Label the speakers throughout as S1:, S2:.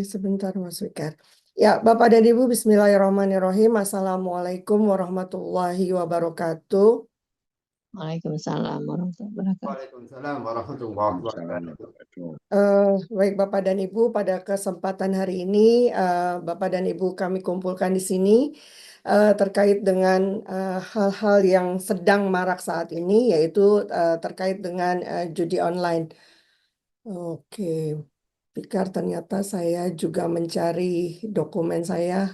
S1: Sebentar Mas Fikar. Ya, Bapak dan Ibu, Bismillahirrahmanirrahim. Assalamualaikum warahmatullahi wabarakatuh.
S2: Waalaikumsalam warahmatullahi wabarakatuh.
S3: Waalaikumsalam warahmatullahi wabarakatuh.
S1: Baik Bapak dan Ibu, pada kesempatan hari ini Bapak dan Ibu kami kumpulkan di sini terkait dengan hal-hal yang sedang marak saat ini, yaitu terkait dengan judi online. Oke, Fikar, ternyata saya juga mencari dokumen saya.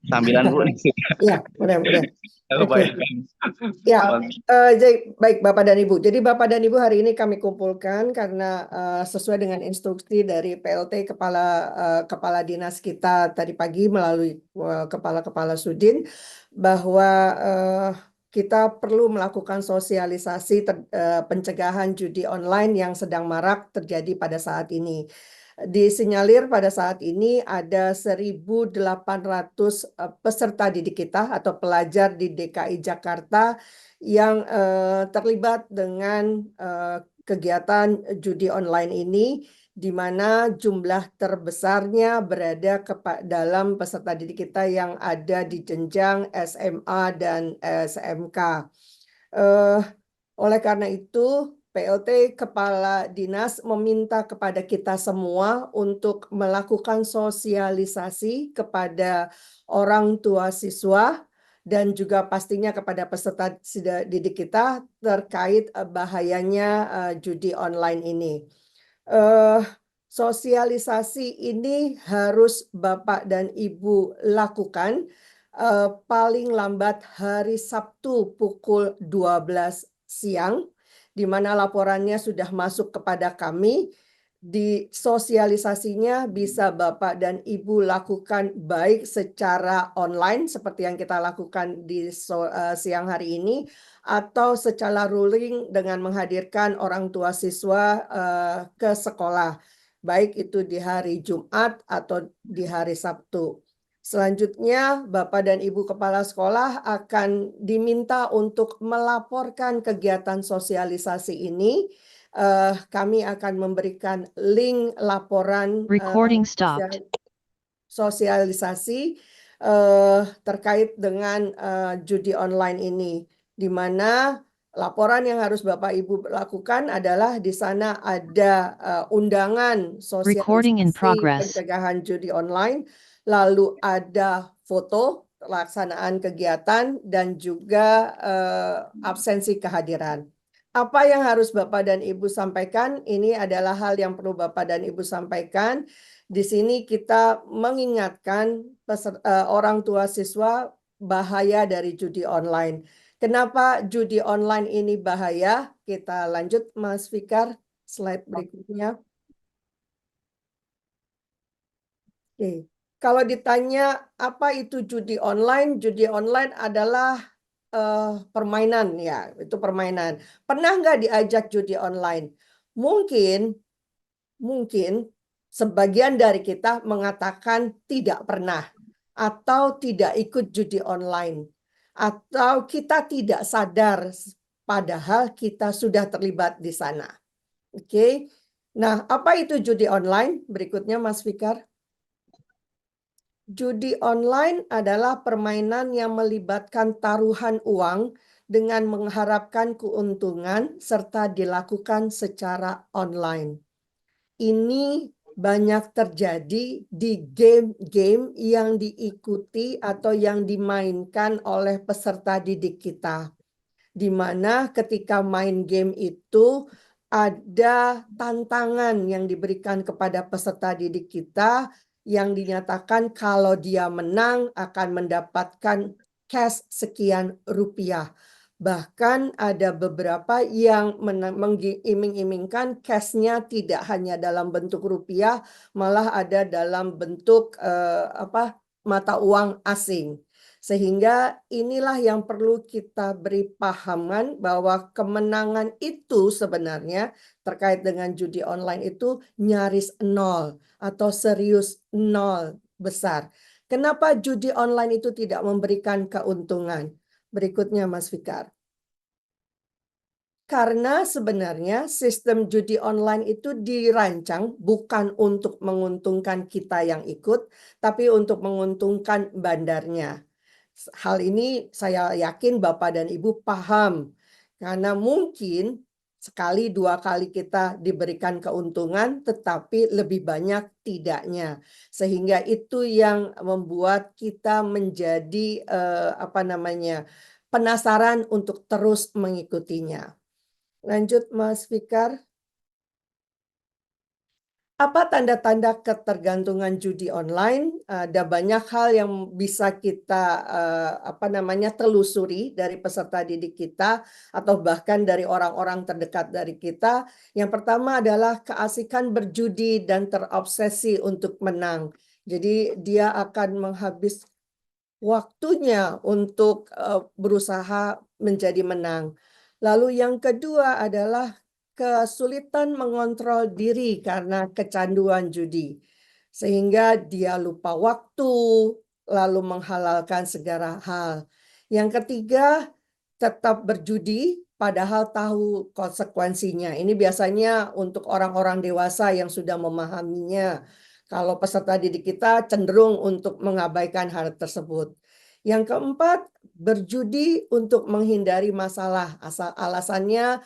S4: Sambilan Bu nih.
S1: Ya, mudah-mudahan. Oke.
S4: Kebanyakan.
S1: Ya, baik Bapak dan Ibu. Jadi Bapak dan Ibu, hari ini kami kumpulkan karena sesuai dengan instruksi dari PLT Kepala Dinas kita tadi pagi melalui Kepala Sudin, bahwa kita perlu melakukan sosialisasi pencegahan judi online yang sedang marak terjadi pada saat ini. Disinyalir pada saat ini ada 1.800 peserta didik kita atau pelajar di DKI Jakarta yang terlibat dengan kegiatan judi online ini, di mana jumlah terbesarnya berada dalam peserta didik kita yang ada di jenjang SMA dan SMK. Oleh karena itu, PLT Kepala Dinas meminta kepada kita semua untuk melakukan sosialisasi kepada orang tua siswa dan juga pastinya kepada peserta didik kita terkait bahayanya judi online ini. Sosialisasi ini harus Bapak dan Ibu lakukan paling lambat hari Sabtu pukul 12 siang, di mana laporannya sudah masuk kepada kami. Di sosialisasinya bisa Bapak dan Ibu lakukan baik secara online seperti yang kita lakukan di siang hari ini, atau secara ruling dengan menghadirkan orang tua siswa ke sekolah, baik itu di hari Jumat atau di hari Sabtu. Selanjutnya, Bapak dan Ibu Kepala Sekolah akan diminta untuk melaporkan kegiatan sosialisasi ini. Kami akan memberikan link laporan sosialisasi terkait dengan judi online ini, di mana laporan yang harus Bapak Ibu lakukan adalah di sana ada undangan sosialisasi pencegahan judi online, lalu ada foto pelaksanaan kegiatan dan juga absensi kehadiran. Apa yang harus Bapak dan Ibu sampaikan? Ini adalah hal yang perlu Bapak dan Ibu sampaikan. Di sini kita mengingatkan orang tua siswa bahaya dari judi online. Kenapa judi online ini bahaya? Kita lanjut, Mas Fikar, slide berikutnya. Oke. Kalau ditanya apa itu judi online adalah permainan, ya, itu permainan. Pernah nggak diajak judi online? Mungkin sebagian dari kita mengatakan tidak pernah, atau tidak ikut judi online, atau kita tidak sadar padahal kita sudah terlibat di sana. Oke. Nah, apa itu judi online? Berikutnya Mas Fikar. Judi online adalah permainan yang melibatkan taruhan uang dengan mengharapkan keuntungan serta dilakukan secara online. Ini banyak terjadi di game-game yang diikuti atau yang dimainkan oleh peserta didik kita, di mana ketika main game itu ada tantangan yang diberikan kepada peserta didik kita, yang dinyatakan kalau dia menang akan mendapatkan cash sekian rupiah. Bahkan ada beberapa yang mengiming-imingkan cashnya tidak hanya dalam bentuk rupiah, malah ada dalam bentuk mata uang asing. Sehingga inilah yang perlu kita beri pahaman, bahwa kemenangan itu sebenarnya terkait dengan judi online itu nyaris nol atau serius nol besar. Kenapa judi online itu tidak memberikan keuntungan? Berikutnya Mas Fikar. Karena sebenarnya sistem judi online itu dirancang bukan untuk menguntungkan kita yang ikut, tapi untuk menguntungkan bandarnya. Hal ini saya yakin Bapak dan Ibu paham, karena mungkin sekali dua kali kita diberikan keuntungan, tetapi lebih banyak tidaknya. Sehingga itu yang membuat kita menjadi penasaran untuk terus mengikutinya. Lanjut Mas Fikar. Apa tanda-tanda ketergantungan judi online? Ada banyak hal yang bisa kita telusuri dari peserta didik kita atau bahkan dari orang-orang terdekat dari kita. Yang pertama adalah keasikan berjudi dan terobsesi untuk menang. Jadi dia akan menghabis waktunya untuk berusaha menjadi menang. Lalu yang kedua adalah kesulitan mengontrol diri karena kecanduan judi, sehingga dia lupa waktu, lalu menghalalkan segala hal. Yang ketiga, tetap berjudi padahal tahu konsekuensinya. Ini biasanya untuk orang-orang dewasa yang sudah memahaminya. Kalau peserta didik kita cenderung untuk mengabaikan hal tersebut. Yang keempat, berjudi untuk menghindari masalah. Alasannya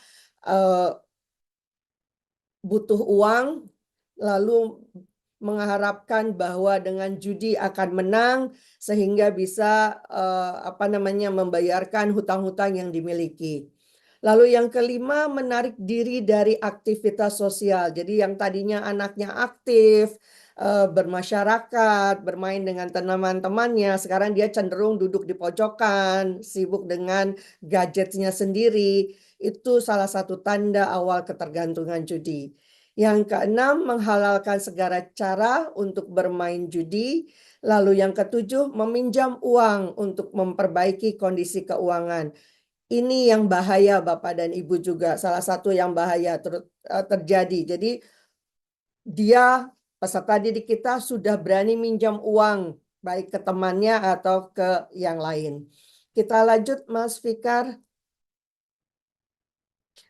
S1: butuh uang, lalu mengharapkan bahwa dengan judi akan menang sehingga bisa membayarkan hutang-hutang yang dimiliki. Lalu yang kelima, menarik diri dari aktivitas sosial. Jadi yang tadinya anaknya aktif, bermasyarakat, bermain dengan teman-temannya, sekarang dia cenderung duduk di pojokan, sibuk dengan gadgetnya sendiri. Itu salah satu tanda awal ketergantungan judi. Yang keenam, menghalalkan segala cara untuk bermain judi. Lalu yang ketujuh, meminjam uang untuk memperbaiki kondisi keuangan. Ini yang bahaya Bapak dan Ibu juga, salah satu yang bahaya terjadi. Jadi dia, peserta didik kita sudah berani minjam uang, baik ke temannya atau ke yang lain. Kita lanjut Mas Fikar.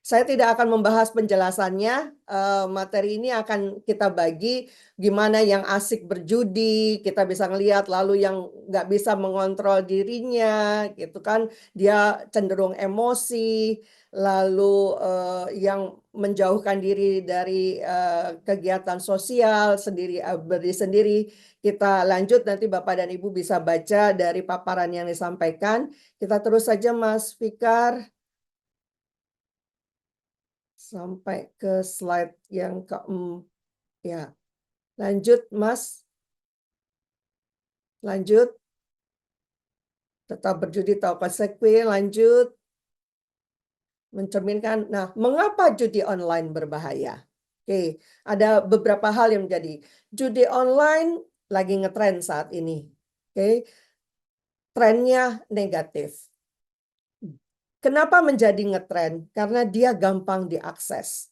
S1: Saya tidak akan membahas penjelasannya, materi ini akan kita bagi gimana yang asik berjudi, kita bisa ngelihat, lalu yang nggak bisa mengontrol dirinya, gitu kan, dia cenderung emosi, lalu yang menjauhkan diri dari kegiatan sosial berdiri sendiri. Kita lanjut, nanti Bapak dan Ibu bisa baca dari paparan yang disampaikan. Kita terus saja Mas Fikar. Sampai ke slide yang ya. Lanjut, Mas. Lanjut. Tetap berjudi tahu konsekuensi. Lanjut. Mencerminkan. Nah, mengapa judi online berbahaya? Oke, ada beberapa hal yang menjadi. Judi online lagi ngetren saat ini. Oke. Trennya negatif. Kenapa menjadi ngetren? Karena dia gampang diakses.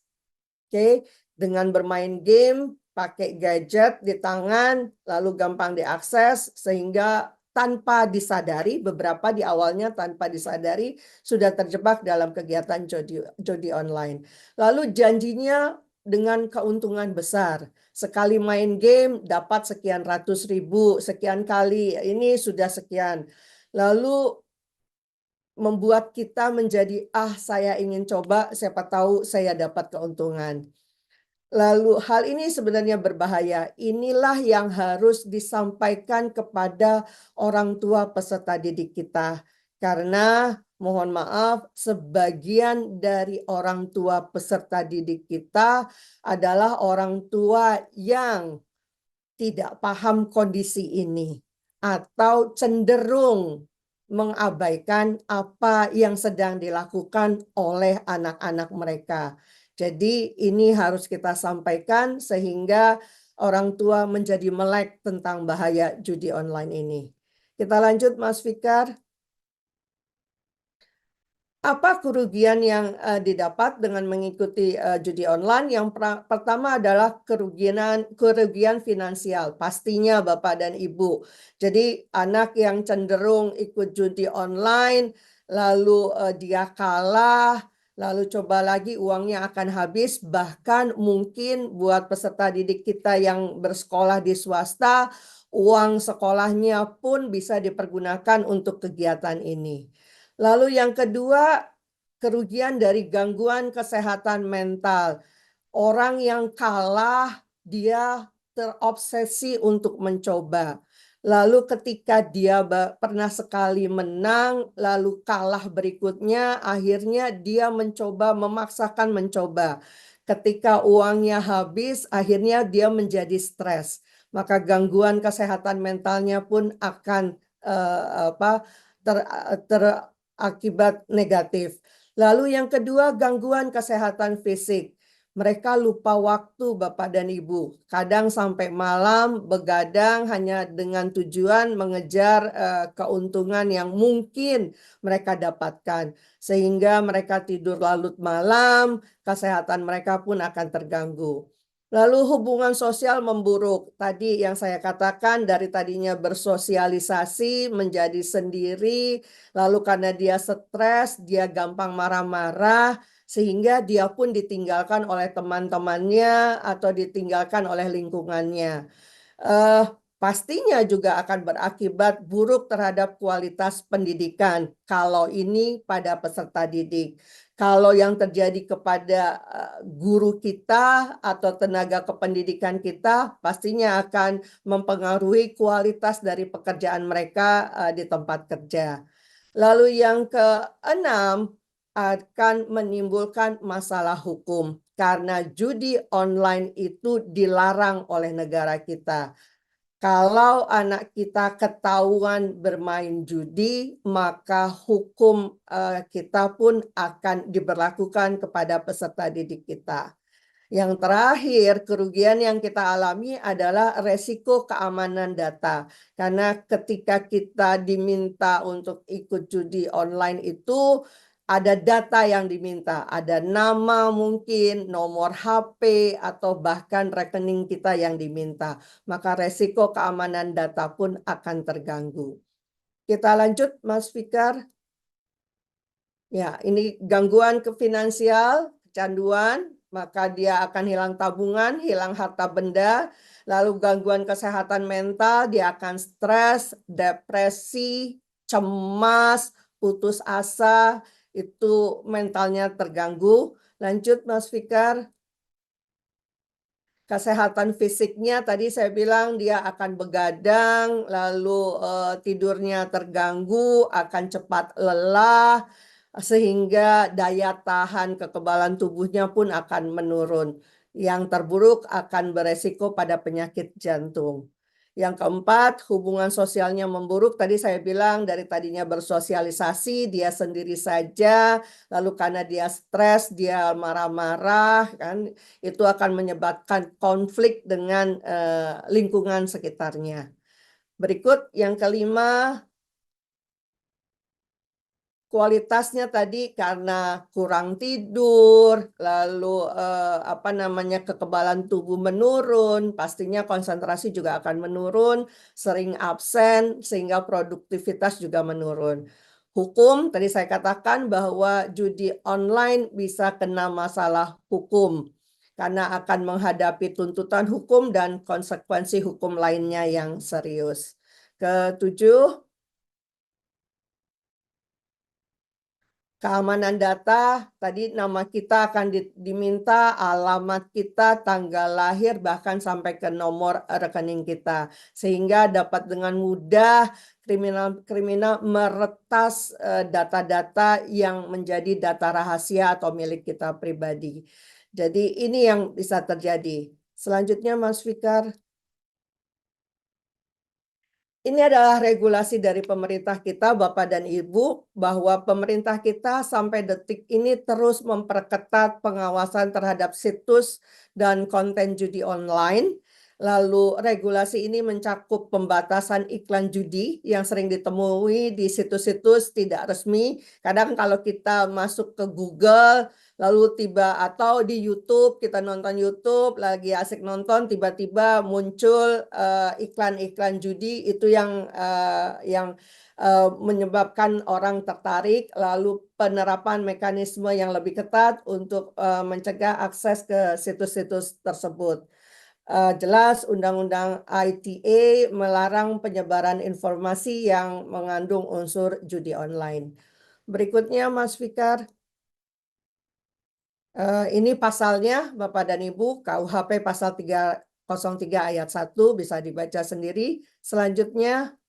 S1: Oke, dengan bermain game, pakai gadget di tangan, lalu gampang diakses, sehingga tanpa disadari, beberapa di awalnya tanpa disadari, sudah terjebak dalam kegiatan judi online. Lalu janjinya dengan keuntungan besar. Sekali main game, dapat sekian ratus ribu, sekian kali, ini sudah sekian. Lalu membuat kita menjadi, saya ingin coba, siapa tahu saya dapat keuntungan. Lalu hal ini sebenarnya berbahaya. Inilah yang harus disampaikan kepada orang tua peserta didik kita. Karena mohon maaf, sebagian dari orang tua peserta didik kita adalah orang tua yang tidak paham kondisi ini atau cenderung mengabaikan apa yang sedang dilakukan oleh anak-anak mereka. Jadi ini harus kita sampaikan sehingga orang tua menjadi melek tentang bahaya judi online ini. Kita lanjut Mas Fikar. Apa kerugian yang didapat dengan mengikuti judi online? Yang pertama adalah kerugian finansial, pastinya Bapak dan Ibu. Jadi anak yang cenderung ikut judi online, lalu dia kalah, lalu coba lagi uangnya akan habis, bahkan mungkin buat peserta didik kita yang bersekolah di swasta, uang sekolahnya pun bisa dipergunakan untuk kegiatan ini. Lalu yang kedua, kerugian dari gangguan kesehatan mental. Orang yang kalah, dia terobsesi untuk mencoba. Lalu ketika dia pernah sekali menang, lalu kalah berikutnya, akhirnya dia mencoba, memaksakan mencoba. Ketika uangnya habis, akhirnya dia menjadi stres. Maka gangguan kesehatan mentalnya pun akan terakibat negatif. Lalu yang kedua, gangguan kesehatan fisik. Mereka lupa waktu, Bapak dan Ibu. Kadang sampai malam begadang hanya dengan tujuan mengejar keuntungan yang mungkin mereka dapatkan. Sehingga mereka tidur larut malam, kesehatan mereka pun akan terganggu. Lalu hubungan sosial memburuk. Tadi yang saya katakan, dari tadinya bersosialisasi menjadi sendiri, lalu karena dia stres, dia gampang marah-marah, sehingga dia pun ditinggalkan oleh teman-temannya atau ditinggalkan oleh lingkungannya. Pastinya juga akan berakibat buruk terhadap kualitas pendidikan kalau ini pada peserta didik. Kalau yang terjadi kepada guru kita atau tenaga kependidikan kita, pastinya akan mempengaruhi kualitas dari pekerjaan mereka di tempat kerja. Lalu yang keenam, akan menimbulkan masalah hukum karena judi online itu dilarang oleh negara kita. Kalau anak kita ketahuan bermain judi, maka hukum kita pun akan diberlakukan kepada peserta didik kita. Yang terakhir, kerugian yang kita alami adalah resiko keamanan data. Karena ketika kita diminta untuk ikut judi online itu, ada data yang diminta. Ada nama mungkin, nomor HP, atau bahkan rekening kita yang diminta. Maka resiko keamanan data pun akan terganggu. Kita lanjut, Mas Fikar. Ya, ini gangguan ke finansial, kecanduan, maka dia akan hilang tabungan, hilang harta benda, lalu gangguan kesehatan mental, dia akan stres, depresi, cemas, putus asa, itu mentalnya terganggu. Lanjut, Mas Fikar. Kesehatan fisiknya tadi saya bilang dia akan begadang, lalu tidurnya terganggu, akan cepat lelah, sehingga daya tahan kekebalan tubuhnya pun akan menurun. Yang terburuk akan beresiko pada penyakit jantung. Yang keempat, hubungan sosialnya memburuk. Tadi saya bilang dari tadinya bersosialisasi, dia sendiri saja, lalu karena dia stres, dia marah-marah, kan, itu akan menyebabkan konflik dengan lingkungan sekitarnya. Berikut yang kelima, kualitasnya tadi karena kurang tidur, lalu kekebalan tubuh menurun, pastinya konsentrasi juga akan menurun, sering absen sehingga produktivitas juga menurun. Hukum, tadi saya katakan bahwa judi online bisa kena masalah hukum karena akan menghadapi tuntutan hukum dan konsekuensi hukum lainnya yang serius. Ketujuh, keamanan data, tadi nama kita akan diminta, alamat kita, tanggal lahir, bahkan sampai ke nomor rekening kita. Sehingga dapat dengan mudah kriminal meretas data-data yang menjadi data rahasia atau milik kita pribadi. Jadi ini yang bisa terjadi. Selanjutnya, Mas Fikar. Ini adalah regulasi dari pemerintah kita, Bapak dan Ibu, bahwa pemerintah kita sampai detik ini terus memperketat pengawasan terhadap situs dan konten judi online. Lalu regulasi ini mencakup pembatasan iklan judi yang sering ditemui di situs-situs tidak resmi. Kadang kalau kita masuk ke Google, lalu atau di YouTube, kita nonton YouTube, lagi asik nonton, tiba-tiba muncul iklan-iklan judi, itu yang menyebabkan orang tertarik. Lalu penerapan mekanisme yang lebih ketat untuk mencegah akses ke situs-situs tersebut. Jelas Undang-Undang ITE melarang penyebaran informasi yang mengandung unsur judi online. Berikutnya, Mas Fikar. Ini pasalnya, Bapak dan Ibu, KUHP pasal 303 ayat 1 bisa dibaca sendiri. Selanjutnya,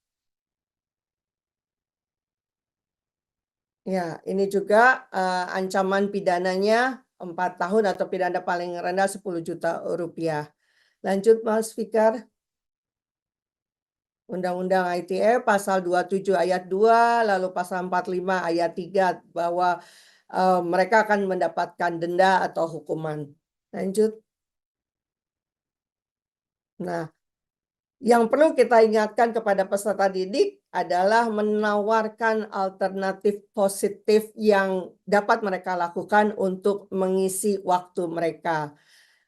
S1: ya, ini juga ancaman pidananya 4 tahun atau pidana paling rendah 10 juta rupiah. Lanjut, Mas Fikar. Undang-Undang ITE pasal 27 ayat 2, lalu pasal 45 ayat 3, bahwa mereka akan mendapatkan denda atau hukuman. Lanjut. Nah, yang perlu kita ingatkan kepada peserta didik adalah menawarkan alternatif positif yang dapat mereka lakukan untuk mengisi waktu mereka.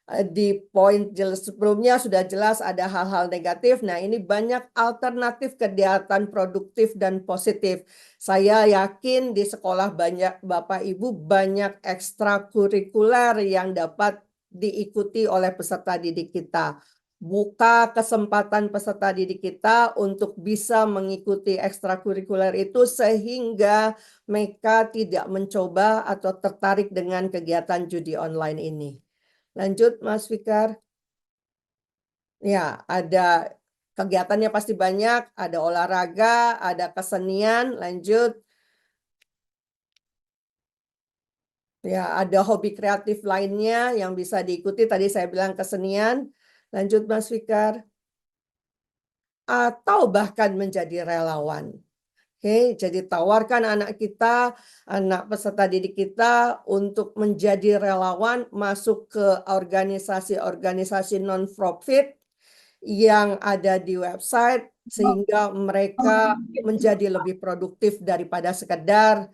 S1: Di poin sebelumnya sudah jelas ada hal-hal negatif. Nah, ini banyak alternatif kegiatan produktif dan positif. Saya yakin di sekolah banyak Bapak Ibu banyak ekstrakurikuler yang dapat diikuti oleh peserta didik kita. Buka kesempatan peserta didik kita untuk bisa mengikuti ekstrakurikuler itu sehingga mereka tidak mencoba atau tertarik dengan kegiatan judi online ini. Lanjut, Mas Fikar. Ya, ada kegiatannya pasti banyak, ada olahraga, ada kesenian, lanjut. Ya, ada hobi kreatif lainnya yang bisa diikuti, tadi saya bilang kesenian. Lanjut, Mas Fikar. Atau bahkan menjadi relawan. Oke, jadi tawarkan anak kita, anak peserta didik kita untuk menjadi relawan, masuk ke organisasi-organisasi non-profit yang ada di website, sehingga mereka menjadi lebih produktif daripada sekedar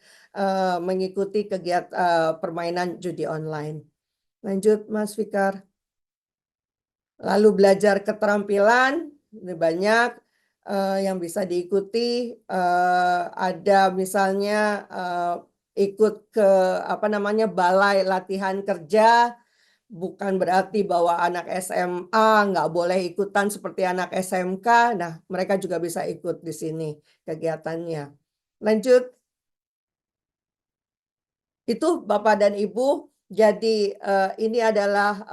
S1: mengikuti kegiatan permainan judi online. Lanjut, Mas Fikar. Lalu belajar keterampilan, banyak yang bisa diikuti. Ada misalnya ikut ke balai latihan kerja. Bukan berarti bahwa anak SMA nggak boleh ikutan seperti anak SMK. Nah, mereka juga bisa ikut di sini kegiatannya. Lanjut. Itu Bapak dan Ibu. Jadi ini adalah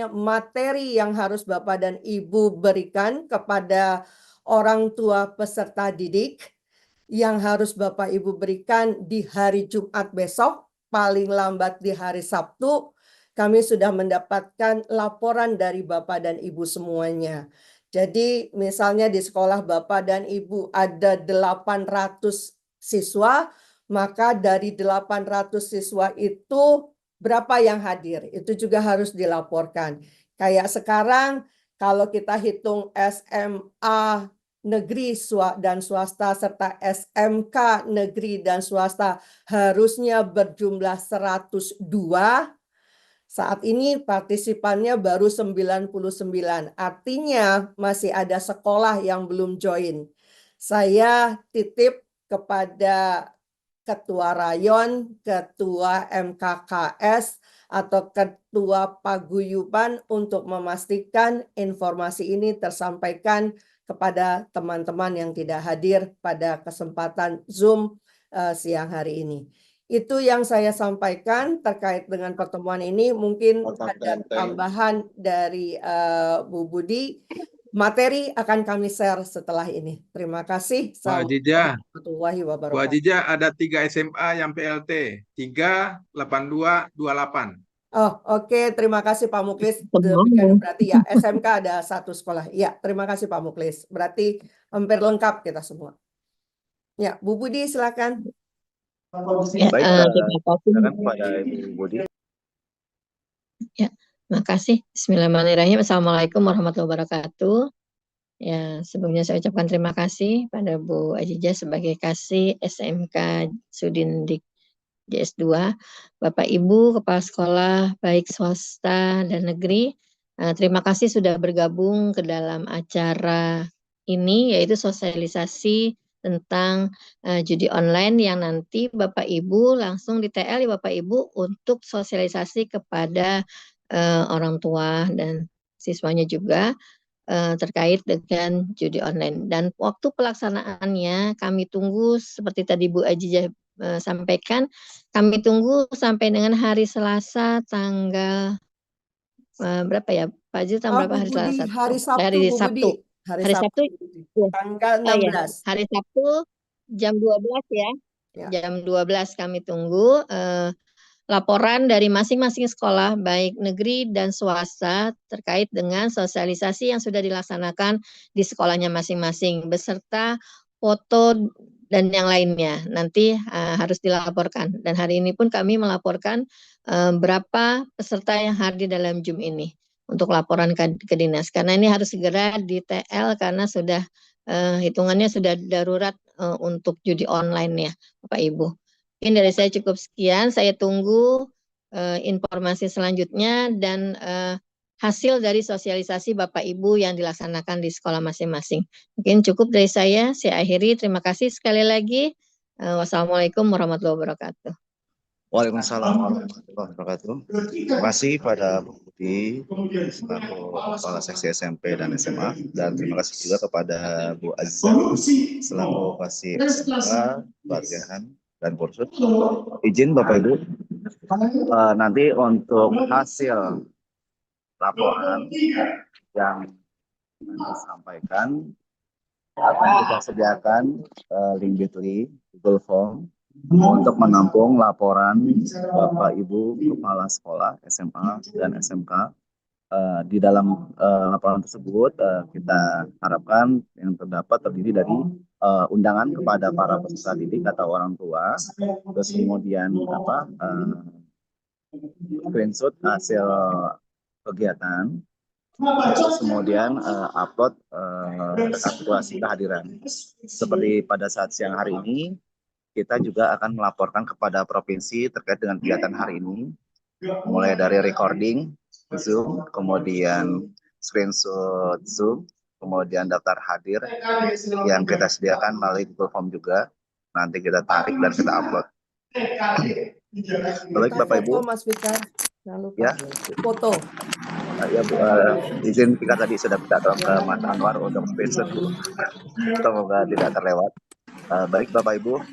S1: materi yang harus Bapak dan Ibu berikan kepada orang tua peserta didik, yang harus Bapak Ibu berikan di hari Jumat besok, paling lambat di hari Sabtu. Kami sudah mendapatkan laporan dari Bapak dan Ibu semuanya. Jadi misalnya di sekolah Bapak dan Ibu ada 800 siswa, maka dari 800 siswa itu berapa yang hadir? Itu juga harus dilaporkan. Kayak sekarang kalau kita hitung SMA negeri dan swasta serta SMK negeri dan swasta harusnya berjumlah 102. Saat ini partisipannya baru 99. Artinya masih ada sekolah yang belum join. Saya titip kepada Ketua Rayon, Ketua MKKS, atau Ketua Paguyuban untuk memastikan informasi ini tersampaikan kepada teman-teman yang tidak hadir pada kesempatan Zoom siang hari ini. Itu yang saya sampaikan terkait dengan pertemuan ini. Mungkin ada tambahan dari Bu Budi. Materi akan kami share setelah ini. Terima kasih.
S4: Pak Jija,
S1: Warahmatullahi
S4: Bu
S1: wabarakatuh.
S4: Jija ada 3 SMA yang PLT, 3, 82, 28.
S1: Oh, oke. Terima kasih Pak Muklis. Demikian berarti ya SMK ada 1 sekolah. Ya, terima kasih Pak Muklis. Berarti hampir lengkap kita semua. Ya, Bu Budi silakan.
S2: Ya,
S3: Baik,
S2: terima kasih.
S3: silakan kepada Ibu Budi.
S2: Ya, Makasih. Bismillahirrahmanirrahim. Assalamualaikum warahmatullahi wabarakatuh. Ya, sebelumnya saya ucapkan terima kasih pada Bu Ajijah sebagai Kasih SMK Sudindik JS2, Bapak Ibu Kepala Sekolah baik swasta dan negeri. Terima kasih sudah bergabung ke dalam acara ini, yaitu sosialisasi tentang judi online yang nanti Bapak Ibu langsung di TL ya Bapak Ibu untuk sosialisasi kepada orang tua dan siswanya juga terkait dengan judi online. Dan waktu pelaksanaannya kami tunggu seperti tadi Bu Ajijah sampaikan, kami tunggu sampai dengan hari Selasa tanggal berapa ya Pak Ajil, tanggal berapa
S1: Bu
S2: hari
S1: Budi,
S2: Selasa?
S1: hari Sabtu,
S2: Hari
S1: Bu
S2: Sabtu.
S1: Budi. Hari
S2: Hari
S1: Sabtu,
S2: Sabtu,
S1: Bu Budi.
S2: ya.
S1: Tanggal
S2: Ya,
S1: 16.
S2: hari Sabtu jam 12 ya.
S1: Ya.
S2: Jam 12 kami tunggu laporan dari masing-masing sekolah baik negeri dan swasta terkait dengan sosialisasi yang sudah dilaksanakan di sekolahnya masing-masing beserta foto dan yang lainnya nanti harus dilaporkan. Dan hari ini pun kami melaporkan berapa peserta yang hadir dalam Zoom ini untuk laporan ke dinas, karena ini harus segera di TL karena sudah hitungannya sudah darurat untuk judi online ya Bapak Ibu. Mungkin dari saya cukup sekian, saya tunggu informasi selanjutnya dan hasil dari sosialisasi Bapak Ibu yang dilaksanakan di sekolah masing-masing. Mungkin cukup dari saya akhiri. Terima kasih sekali lagi. Wassalamualaikum warahmatullahi wabarakatuh.
S5: Waalaikumsalam warahmatullahi wabarakatuh. Terima kasih pada Bu Budi selaku Kepala Seksi SMP dan SMA, dan terima kasih juga kepada Bu Azza selaku Kasih SMK, Pelatihan dan Kursus. Izin Bapak Ibu, nanti untuk hasil laporan yang disampaikan akan kita sediakan link Bitly, Google Form untuk menampung laporan Bapak Ibu Kepala Sekolah SMA dan SMK. Di dalam laporan tersebut kita harapkan yang terdapat terdiri dari undangan kepada para peserta didik atau orang tua, terus kemudian screenshot hasil kegiatan, terus kemudian upload rekapitulasi kehadiran. Seperti pada saat siang hari ini, kita juga akan melaporkan kepada provinsi terkait dengan kegiatan hari ini, mulai dari recording Zoom, kemudian screenshot Zoom, kemudian daftar hadir yang kita sediakan melalui Google Form juga. Nanti kita tarik dan kita upload. Baik Bapak Ibu.
S1: Foto Mas Fikar. Jangan lupa.
S5: Ya.
S1: Foto.
S5: Ya Bu, izin kita tadi sudah minta tolong ke Mas Anwar untuk screenshot Bu. Semoga tidak terlewat. Baik Bapak Ibu,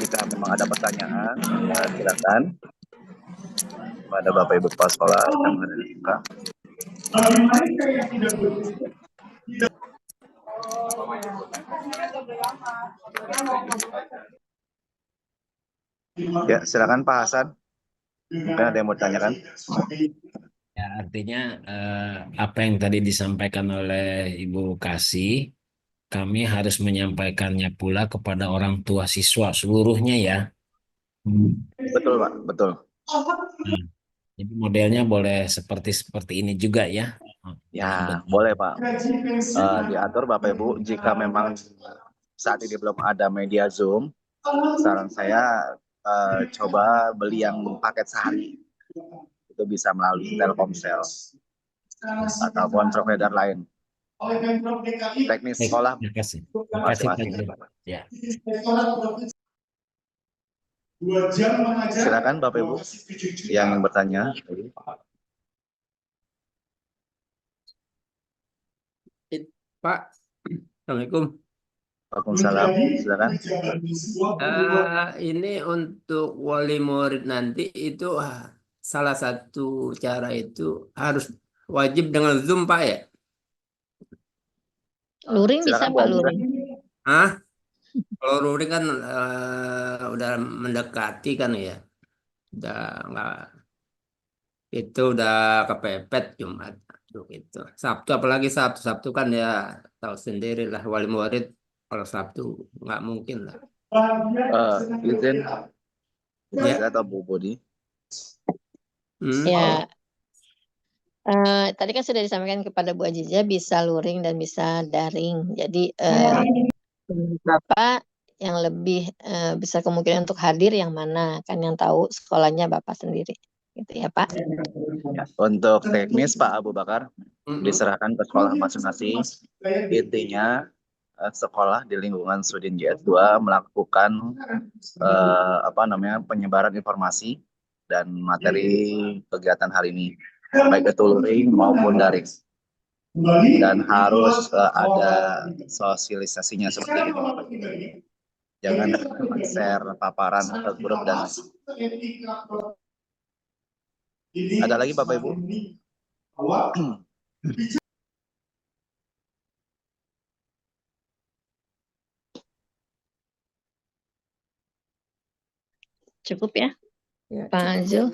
S5: jika memang ada pertanyaan, silakan pada Bapak Ibu Kepala Sekolah yang ada di SMK. Ya, silakan Pak Hasan. Mungkin ada yang mau ditanyakan.
S6: Ya, artinya apa yang tadi disampaikan oleh Ibu Kasih, kami harus menyampaikannya pula kepada orang tua siswa seluruhnya ya.
S5: Betul Pak, betul.
S6: Nah, jadi modelnya boleh seperti ini juga ya.
S5: Ya, boleh Pak. Diatur Bapak Ibu, jika memang saat ini belum ada media Zoom, saran saya coba beli yang paket sehari. Itu bisa melalui Telkomsel ataupun provider lain. Teknis sekolah
S6: Terima kasih.
S5: masing-masing.
S6: Ya.
S5: Silakan Bapak Ibu yang bertanya.
S7: Pak, Assalamualaikum.
S5: Waalaikumsalam. Silakan.
S7: Ini untuk wali murid nanti itu salah satu cara itu harus wajib dengan Zoom Pak ya?
S2: Luring bisa
S5: Silakan,
S2: Pak
S5: Bu.
S2: Luring?
S7: Kalau luring kan udah mendekati kan ya, udah nggak, itu udah kepepet Jumat gitu. Sabtu apalagi Sabtu kan ya tahu sendiri lah wali murid kalau Sabtu nggak mungkin lah.
S5: Izin Bu
S7: Ya.
S5: Azza atau Bu Budi.
S2: Ya, Tadi kan sudah disampaikan kepada Bu Aziza bisa luring dan bisa daring. Jadi menurut Bapak yang lebih besar kemungkinan untuk hadir yang mana? Kan yang tahu sekolahnya Bapak sendiri. Gitu ya Pak.
S5: Untuk teknis Pak Abu Bakar diserahkan ke sekolah masing-masing. Intinya sekolah di lingkungan Sudin JS2 melakukan penyebaran informasi dan materi kegiatan hari ini, baik itu luring maupun daring. Dan harus ada sosialisasinya seperti ini. Jangan share paparan ke grup dan ada lagi Bapak Ibu.
S2: Cukup ya
S1: Ya,
S2: Pak
S1: cukup.
S2: Zul,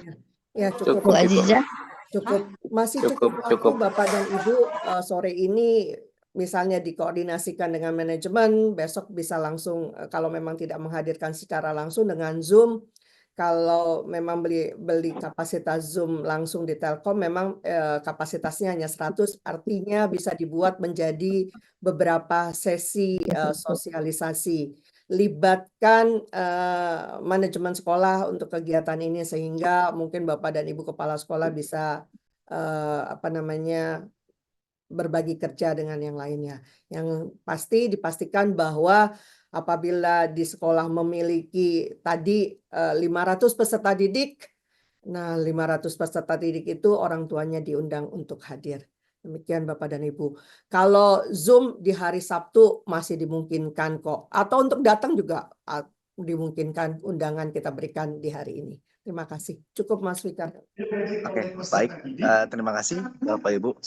S1: Ya, cukup.
S2: Bu Aziza.
S1: Cukup, masih cukup waktu
S5: Cukup.
S1: Bapak dan Ibu sore ini misalnya dikoordinasikan dengan manajemen, besok bisa langsung kalau memang tidak menghadirkan secara langsung dengan Zoom. Kalau memang beli kapasitas Zoom langsung di Telkom, memang kapasitasnya hanya 100, artinya bisa dibuat menjadi beberapa sesi sosialisasi. Libatkan manajemen sekolah untuk kegiatan ini sehingga mungkin Bapak dan Ibu kepala sekolah bisa berbagi kerja dengan yang lainnya. Yang pasti dipastikan bahwa apabila di sekolah memiliki tadi 500 peserta didik, nah 500 peserta didik itu orang tuanya diundang untuk hadir. Demikian Bapak dan Ibu. Kalau Zoom di hari Sabtu masih dimungkinkan kok. Atau untuk datang juga dimungkinkan, undangan kita berikan di hari ini. Terima kasih. Cukup Mas Fikar.
S5: Oke, baik. Terima kasih Bapak Ibu.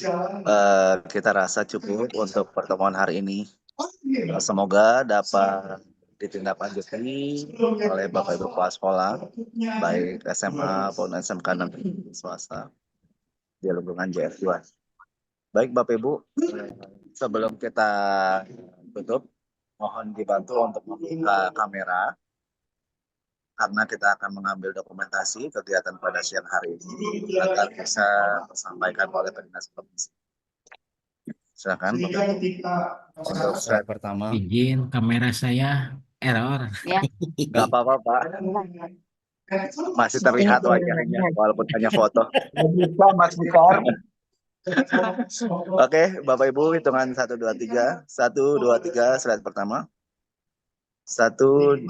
S5: Kita rasa cukup untuk pertemuan hari ini. Semoga dapat ditindaklanjuti oleh Bapak Ibu kepala sekolah, baik SMA maupun SMK negeri swasta di lingkungan JS2. Baik Bapak Ibu, sebelum kita tutup, mohon dibantu untuk membuka kamera karena kita akan mengambil dokumentasi kegiatan pada siang hari ini agar bisa disampaikan oleh Pemdinas Provinsi. Silakan Bapak Ibu. Untuk slide pertama.
S6: Izin kamera saya error.
S5: Nggak apa-apa Pak. Masih terlihat wajahnya walaupun hanya foto. Oke, Bapak Ibu, hitungan 1, 2, 3. 1, 2, 3, slide pertama. 1, 2,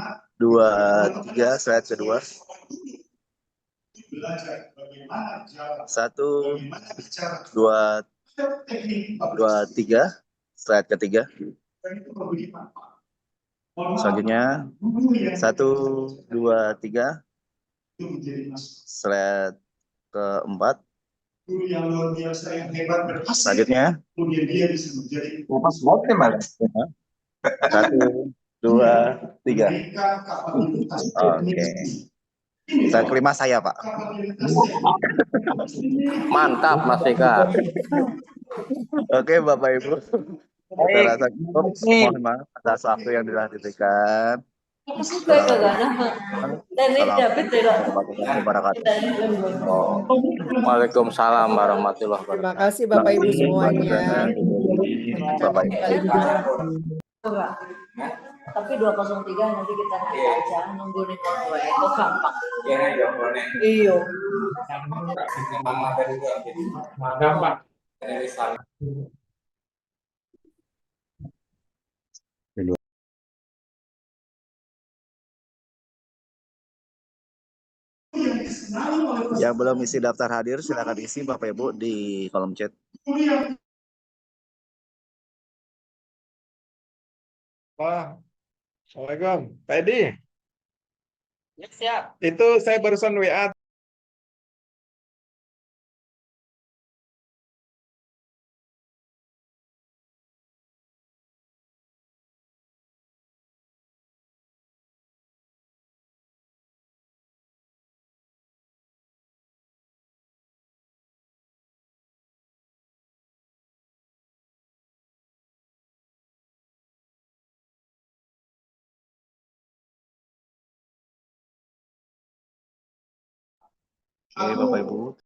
S5: 3, slide kedua. 1, 2, 3, slide ketiga. Selanjutnya 1, 2, 3, slide keempat. Selanjutnya 1, 2, 3. Oke. Slide kelima saya Pak.
S7: Mantap Mas Fikar.
S5: Oke Bapak Ibu. Kita rasa cukup. Mohon maaf atas waktu yang telah diberikan.
S7: Waalaikumsalam warahmatullahi
S1: Terima
S7: wabarakatuh.
S1: kasih Bapak Ibu semuanya.
S5: Bapak Ibu.
S8: Tapi 203 nanti kita naik aja nunggu nih dua itu gampang. Iya.
S4: Gampang.
S5: Yang belum isi daftar hadir silakan isi Bapak Ibu di kolom chat.
S4: Wah, Assalamualaikum. Pak Edi,
S7: Ya, siap.
S4: itu saya barusan WA.
S5: Oke Bapak Ibu.